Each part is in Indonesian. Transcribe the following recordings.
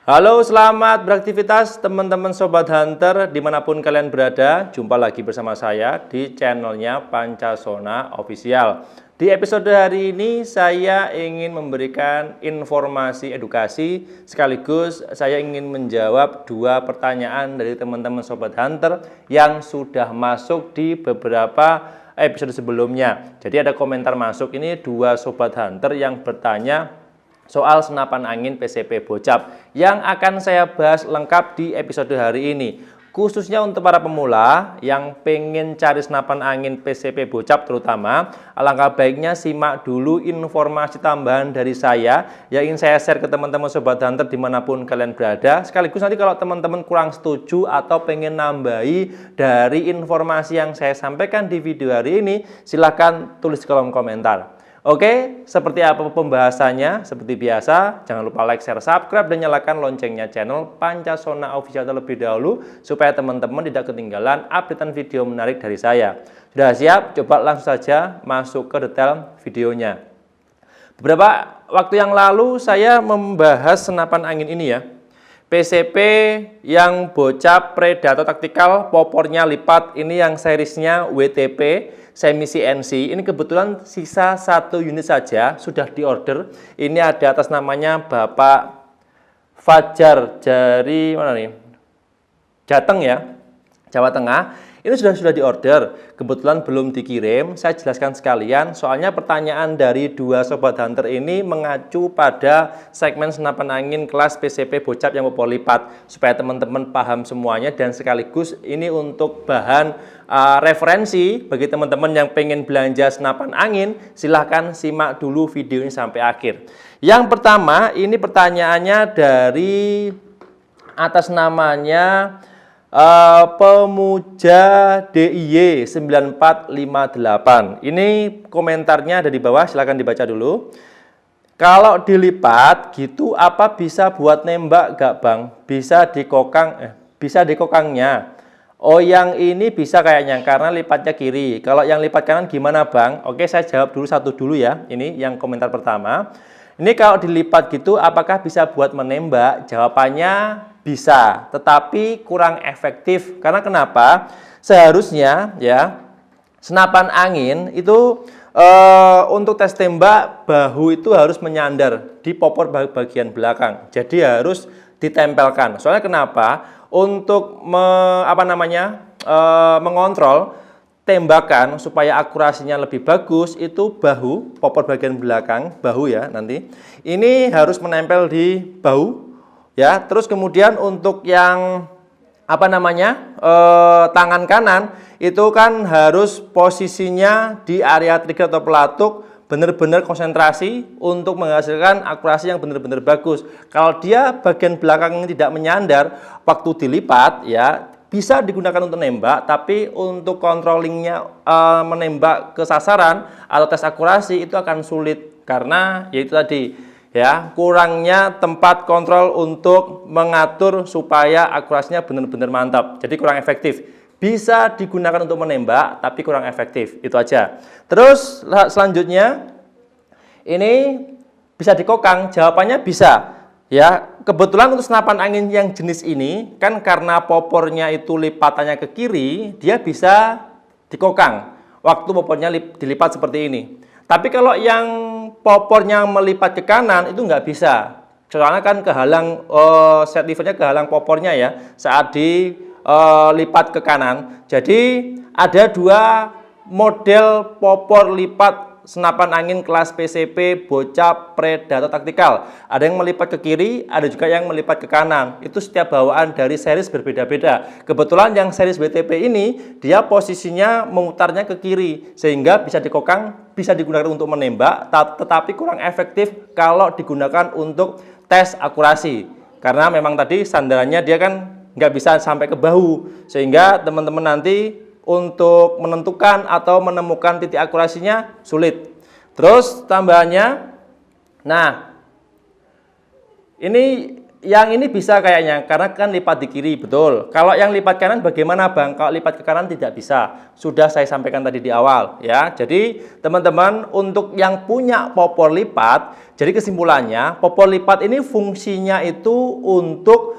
Halo, selamat beraktivitas teman-teman Sobat Hunter dimanapun kalian berada. Jumpa lagi bersama saya di channelnya Pancasona Official. Di episode hari ini saya ingin memberikan informasi edukasi sekaligus saya ingin menjawab dua pertanyaan dari teman-teman Sobat Hunter yang sudah masuk di beberapa episode sebelumnya. Jadi ada komentar masuk ini dua Sobat Hunter yang bertanya soal senapan angin PCP Bocap yang akan saya bahas lengkap di episode hari ini. Khususnya untuk para pemula yang pengen cari senapan angin PCP Bocap terutama, alangkah baiknya simak dulu informasi tambahan dari saya yang ingin saya share ke teman-teman Sobat Hunter dimanapun kalian berada. Sekaligus nanti kalau teman-teman kurang setuju atau pengen nambahi dari informasi yang saya sampaikan di video hari ini, silahkan tulis di kolom komentar. Oke, seperti apa pembahasannya? Seperti biasa, jangan lupa like, share, subscribe, dan nyalakan loncengnya channel Pancasona Official terlebih dahulu supaya teman-teman tidak ketinggalan updatean video menarik dari saya. Sudah siap? Coba langsung saja masuk ke detail videonya. Beberapa waktu yang lalu saya membahas senapan angin ini ya. PCP yang Bocap Predator Tactical, popornya lipat, ini yang seriesnya WTP semi CNC. Ini kebetulan sisa satu unit saja sudah diorder. Ini ada atas namanya Bapak Fajar dari mana nih? Jateng ya, Jawa Tengah. Ini sudah diorder, kebetulan belum dikirim. Saya jelaskan sekalian, soalnya pertanyaan dari dua Sobat Hunter ini mengacu pada segmen senapan angin kelas PCP Bocap yang popor lipat, supaya teman-teman paham semuanya dan sekaligus ini untuk bahan referensi bagi teman-teman yang pengen belanja senapan angin. Silahkan simak dulu video ini sampai akhir. Yang pertama, ini pertanyaannya dari atas namanya Pemuja DIY 9458. Ini komentarnya ada di bawah, silahkan dibaca dulu. Kalau dilipat gitu apa bisa buat nembak gak Bang? Bisa dikokangnya. Oh, yang ini bisa kayaknya karena lipatnya kiri. Kalau yang lipat kanan gimana Bang? Oke, saya jawab dulu satu dulu ya. Ini yang komentar pertama. Ini kalau dilipat gitu apakah bisa buat menembak? Jawabannya bisa, tetapi kurang efektif. Karena kenapa? Seharusnya ya senapan angin itu untuk tes tembak bahu itu harus menyandar di popor bagian belakang. Jadi harus ditempelkan. Soalnya kenapa? Untuk mengontrol tembakan supaya akurasinya lebih bagus itu bahu, popor bagian belakang, bahu ya nanti. Ini harus menempel di bahu. Ya, terus kemudian untuk yang tangan kanan itu kan harus posisinya di area trigger atau pelatuk benar-benar konsentrasi untuk menghasilkan akurasi yang benar-benar bagus. Kalau dia bagian belakang yang tidak menyandar waktu dilipat ya bisa digunakan untuk nembak, tapi untuk controllingnya menembak ke sasaran atau tes akurasi itu akan sulit karena yaitu tadi ya, kurangnya tempat kontrol untuk mengatur supaya akurasinya benar-benar mantap. Jadi kurang efektif. Bisa digunakan untuk menembak, tapi kurang efektif. Itu aja. Terus selanjutnya, ini bisa dikokang? Jawabannya bisa. Ya, kebetulan untuk senapan angin yang jenis ini, kan karena popornya itu lipatannya ke kiri, dia bisa dikokang. Waktu popornya dilipat seperti ini. Tapi kalau yang popornya melipat ke kanan itu nggak bisa. Soalnya kan kehalang set levernya kehalang popornya ya saat dilipat ke kanan. Jadi ada dua model popor lipat senapan angin kelas PCP Bocap Predator Tactical. Ada yang melipat ke kiri, ada juga yang melipat ke kanan. Itu setiap bawaan dari series berbeda-beda. Kebetulan yang series WTP ini dia posisinya memutarnya ke kiri sehingga bisa dikokang, bisa digunakan untuk menembak, tetapi kurang efektif kalau digunakan untuk tes akurasi. Karena memang tadi sandarannya dia kan nggak bisa sampai ke bahu, sehingga teman-teman nanti untuk menentukan atau menemukan titik akurasinya sulit. Terus tambahannya, nah ini yang ini bisa kayaknya, karena kan lipat di kiri, betul. Kalau yang lipat kanan bagaimana Bang? Kalau lipat ke kanan tidak bisa. Sudah saya sampaikan tadi di awal ya. Jadi teman-teman, untuk yang punya popor lipat, jadi kesimpulannya popor lipat ini fungsinya itu untuk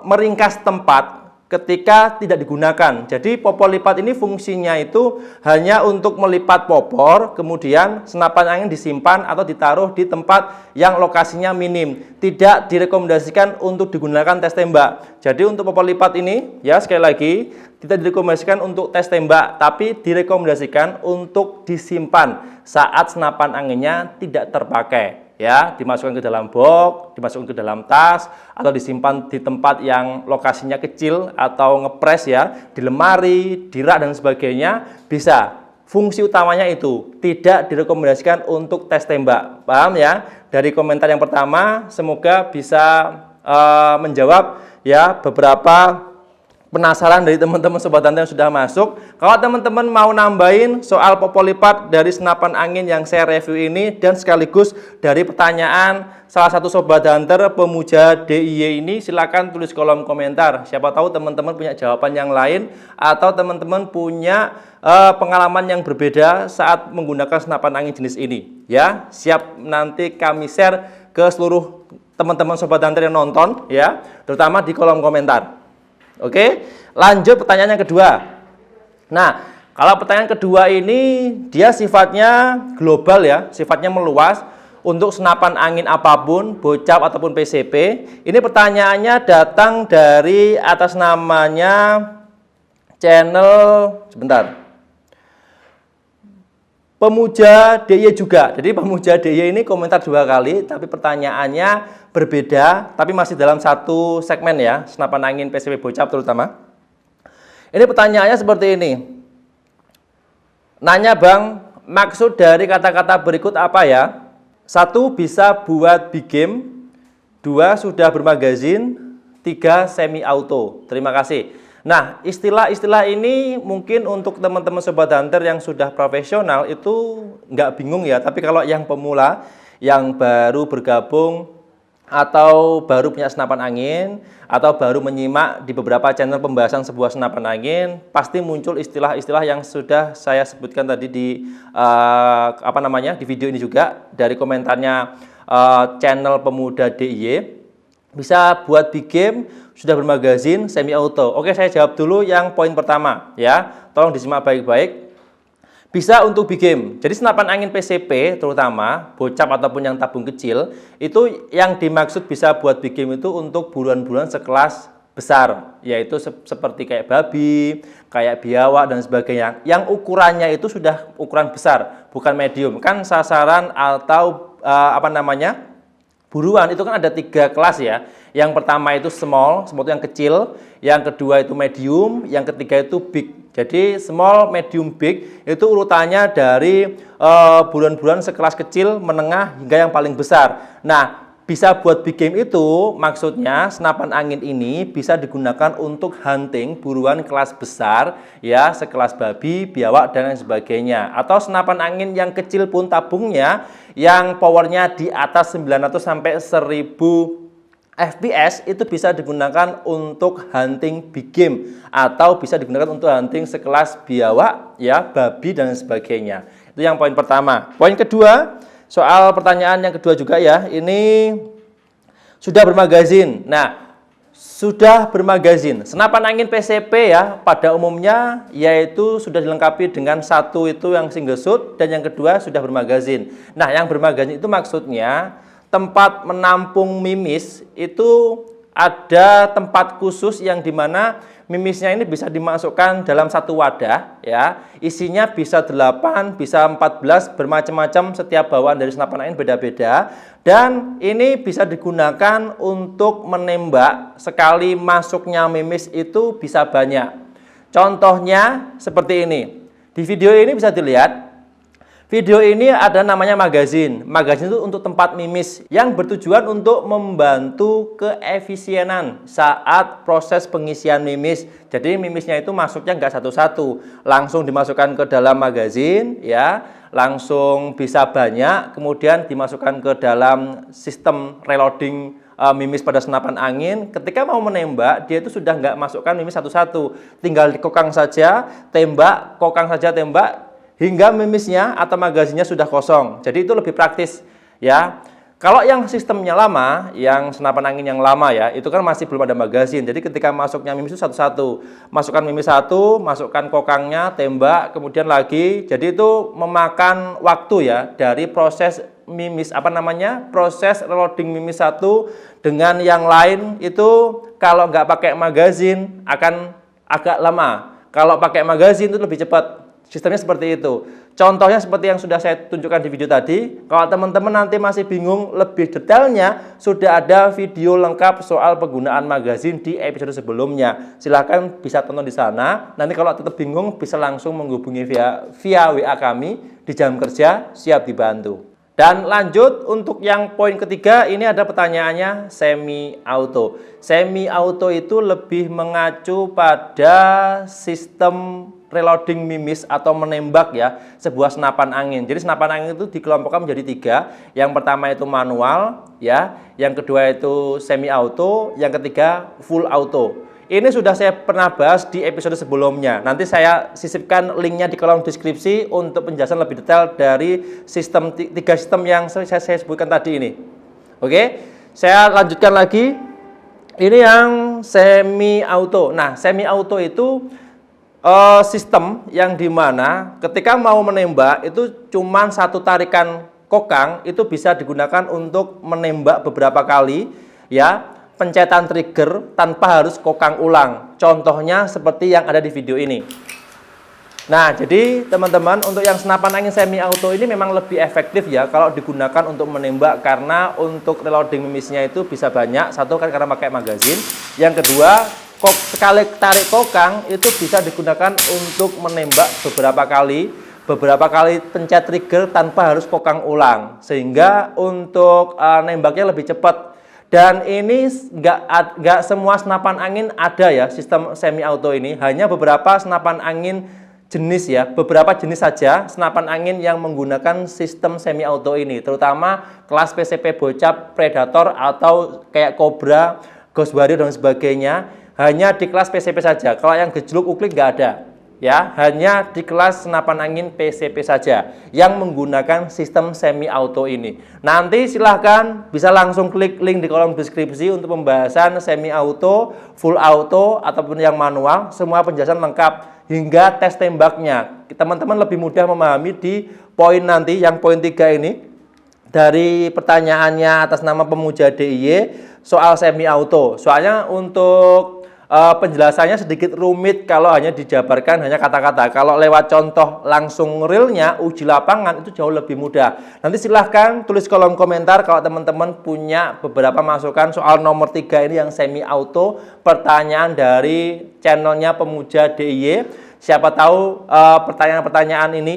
meringkas tempat ketika tidak digunakan. Jadi popor lipat ini fungsinya itu hanya untuk melipat popor, kemudian senapan angin disimpan atau ditaruh di tempat yang lokasinya minim. Tidak direkomendasikan untuk digunakan tes tembak. Jadi untuk popor lipat ini, ya sekali lagi, tidak direkomendasikan untuk tes tembak, tapi direkomendasikan untuk disimpan saat senapan anginnya tidak terpakai. Ya, dimasukkan ke dalam box, dimasukkan ke dalam tas, atau disimpan di tempat yang lokasinya kecil atau ngepres ya, di lemari, di rak dan sebagainya, bisa. Fungsi utamanya itu tidak direkomendasikan untuk tes tembak. Paham ya? Dari komentar yang pertama, semoga bisa menjawab ya beberapa penasaran dari teman-teman Sobat Hunter yang sudah masuk. Kalau teman-teman mau nambahin soal popor lipat dari senapan angin yang saya review ini, dan sekaligus dari pertanyaan salah satu Sobat Hunter pemuja DIY ini, silakan tulis kolom komentar. Siapa tahu teman-teman punya jawaban yang lain, atau teman-teman punya pengalaman yang berbeda saat menggunakan senapan angin jenis ini. Ya, siap nanti kami share ke seluruh teman-teman Sobat Hunter yang nonton ya, terutama di kolom komentar. Oke, lanjut pertanyaan yang kedua. Nah, kalau pertanyaan kedua ini dia sifatnya global ya, sifatnya meluas untuk senapan angin apapun, bocap ataupun PCP. Ini pertanyaannya datang dari atas namanya channel, sebentar, pemuja DIY juga. Jadi pemuja DIY ini komentar 2 kali, tapi pertanyaannya berbeda, tapi masih dalam satu segmen ya, senapan angin PCP bocap terutama. Ini pertanyaannya seperti ini. Nanya Bang, maksud dari kata-kata berikut apa ya? 1. Bisa buat big game. 2. Sudah bermagazin. 3. Semi auto. Terima kasih. Nah, istilah-istilah ini mungkin untuk teman-teman Sobat Hunter yang sudah profesional itu nggak bingung ya. Tapi kalau yang pemula, yang baru bergabung, atau baru punya senapan angin, atau baru menyimak di beberapa channel pembahasan sebuah senapan angin, pasti muncul istilah-istilah yang sudah saya sebutkan tadi di di video ini juga, dari komentarnya channel pemuda DIY. Bisa buat big game, sudah bermagazin, semi auto. Oke, saya jawab dulu yang poin pertama ya. Tolong disimak baik-baik. Bisa untuk big game. Jadi senapan angin PCP terutama bocap ataupun yang tabung kecil, itu yang dimaksud bisa buat big game itu untuk buruan-buruan sekelas besar, yaitu seperti kayak babi, kayak biawak dan sebagainya. Yang ukurannya itu sudah ukuran besar, bukan medium. Kan sasaran atau buruan itu kan ada 3 kelas ya. Yang pertama itu small itu yang kecil, yang kedua itu medium, yang ketiga itu big. Jadi small, medium, big itu urutannya dari buruan-buruan sekelas kecil, menengah hingga yang paling besar. Nah, bisa buat big game itu maksudnya senapan angin ini bisa digunakan untuk hunting buruan kelas besar ya, sekelas babi, biawak dan lain sebagainya. Atau senapan angin yang kecil pun tabungnya yang powernya di atas 900 sampai 1000 FPS itu bisa digunakan untuk hunting big game, atau bisa digunakan untuk hunting sekelas biawak ya, babi dan sebagainya. Itu yang poin pertama. Poin kedua, soal pertanyaan yang kedua juga ya, ini sudah bermagazin. Nah, sudah bermagazin senapan angin PCP ya pada umumnya yaitu sudah dilengkapi dengan satu itu yang single shot, dan yang kedua sudah bermagazin. Nah, yang bermagazin itu maksudnya tempat menampung mimis itu ada tempat khusus yang dimana mimisnya ini bisa dimasukkan dalam satu wadah ya. Isinya bisa 8, bisa 14, bermacam-macam, setiap bawaan dari senapan angin beda-beda. Dan ini bisa digunakan untuk menembak, sekali masuknya mimis itu bisa banyak. Contohnya seperti ini. Di video ini bisa dilihat. Video ini ada namanya magazin. Magazin itu untuk tempat mimis yang bertujuan untuk membantu keefisienan saat proses pengisian mimis. Jadi mimisnya itu masuknya nggak satu-satu, langsung dimasukkan ke dalam magazin ya, langsung bisa banyak, kemudian dimasukkan ke dalam sistem reloading mimis pada senapan angin, ketika mau menembak dia itu sudah nggak masukkan mimis satu-satu, tinggal dikokang saja, tembak, kokang saja tembak, hingga mimisnya atau magazinnya sudah kosong. Jadi itu lebih praktis ya. Kalau yang sistemnya lama, yang senapan angin yang lama ya, itu kan masih belum ada magazin. Jadi ketika masuknya mimis itu satu-satu, masukkan mimis satu, masukkan kokangnya, tembak, kemudian lagi. Jadi itu memakan waktu ya dari proses mimis proses reloading mimis satu dengan yang lain itu kalau nggak pakai magazin akan agak lama. Kalau pakai magazin itu lebih cepat. Sistemnya seperti itu. Contohnya seperti yang sudah saya tunjukkan di video tadi. Kalau teman-teman nanti masih bingung lebih detailnya, sudah ada video lengkap soal penggunaan magazin di episode sebelumnya. Silahkan bisa tonton di sana. Nanti kalau tetap bingung bisa langsung menghubungi via WA kami di jam kerja, siap dibantu. Dan lanjut untuk yang poin ketiga, ini ada pertanyaannya semi auto. Semi auto itu lebih mengacu pada sistem reloading mimis atau menembak ya, sebuah senapan angin. Jadi senapan angin itu dikelompokkan menjadi tiga. Yang pertama itu manual ya, yang kedua itu semi auto, yang ketiga full auto. Ini sudah saya pernah bahas di episode sebelumnya. Nanti saya sisipkan linknya di kolom deskripsi untuk penjelasan lebih detail dari tiga sistem yang saya sebutkan tadi ini. Oke, saya lanjutkan lagi. Ini yang semi auto. Nah, semi auto itu sistem yang dimana ketika mau menembak itu cuma satu tarikan kokang itu bisa digunakan untuk menembak beberapa kali ya. Pencetan trigger tanpa harus kokang ulang. Contohnya seperti yang ada di video ini. Nah, jadi teman-teman untuk yang senapan angin semi auto ini memang lebih efektif ya kalau digunakan untuk menembak karena untuk reloading mimisnya itu bisa banyak. Satu kan karena pakai magazin. Yang kedua, sekali tarik kokang itu bisa digunakan untuk menembak beberapa kali pencet trigger tanpa harus kokang ulang. Sehingga untuk nembaknya lebih cepat. Dan ini nggak semua senapan angin ada ya sistem semi auto ini, hanya beberapa senapan angin jenis ya, beberapa jenis saja senapan angin yang menggunakan sistem semi auto ini, terutama kelas PCP Bocap, Predator atau kayak Cobra, Ghost Warrior dan sebagainya, hanya di kelas PCP saja. Kalau yang gejluk uklik nggak ada. Ya, hanya di kelas senapan angin PCP saja yang menggunakan sistem semi auto ini. Nanti silahkan bisa langsung klik link di kolom deskripsi untuk pembahasan semi auto, full auto ataupun yang manual, semua penjelasan lengkap hingga tes tembaknya. Teman-teman lebih mudah memahami di poin nanti yang poin 3 ini dari pertanyaannya atas nama pemuja DIY soal semi auto. Soalnya untuk penjelasannya sedikit rumit kalau hanya dijabarkan hanya kata-kata. Kalau lewat contoh langsung realnya, uji lapangan itu jauh lebih mudah. Nanti silahkan tulis kolom komentar kalau teman-teman punya beberapa masukan soal nomor 3 ini yang semi auto. Pertanyaan dari channelnya pemuja DIY. Siapa tahu pertanyaan-pertanyaan ini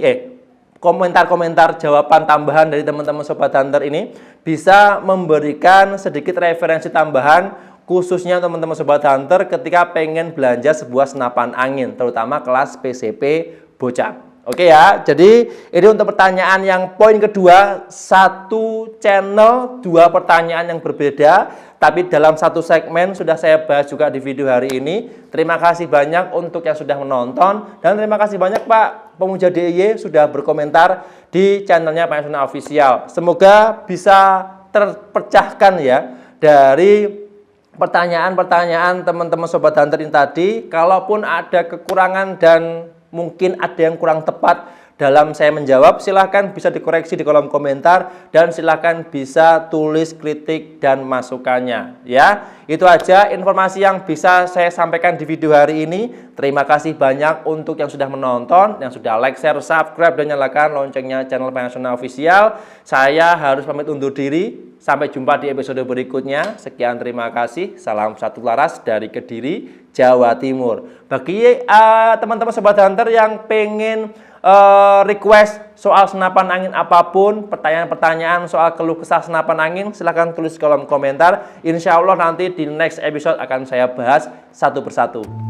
komentar-komentar jawaban tambahan dari teman-teman Sobat Hunter ini bisa memberikan sedikit referensi tambahan khususnya teman-teman Sobat Hunter ketika pengen belanja sebuah senapan angin, terutama kelas PCP Bocap. Oke ya, jadi ini untuk pertanyaan yang poin kedua, satu channel, dua pertanyaan yang berbeda, tapi dalam satu segmen sudah saya bahas juga di video hari ini. Terima kasih banyak untuk yang sudah menonton, dan terima kasih banyak Pak Pemuja DIY sudah berkomentar di channelnya Pak Yasona Official. Semoga bisa terpecahkan ya dari pertanyaan-pertanyaan teman-teman Sobat Hunter ini tadi. Kalaupun ada kekurangan dan mungkin ada yang kurang tepat dalam saya menjawab, silahkan bisa dikoreksi di kolom komentar dan silahkan bisa tulis kritik dan masukannya ya. Itu aja informasi yang bisa saya sampaikan di video hari ini. Terima kasih banyak untuk yang sudah menonton, yang sudah like, share, subscribe dan nyalakan loncengnya channel Pak Yasona Official. Saya harus pamit undur diri. Sampai jumpa di episode berikutnya. Sekian, terima kasih. Salam satu laras dari Kediri, Jawa Timur. Bagi teman-teman Sobat Hunter yang pengen request soal senapan angin apapun, pertanyaan-pertanyaan soal keluh kesah senapan angin, silahkan tulis kolom komentar. Insya Allah nanti di next episode akan saya bahas satu persatu.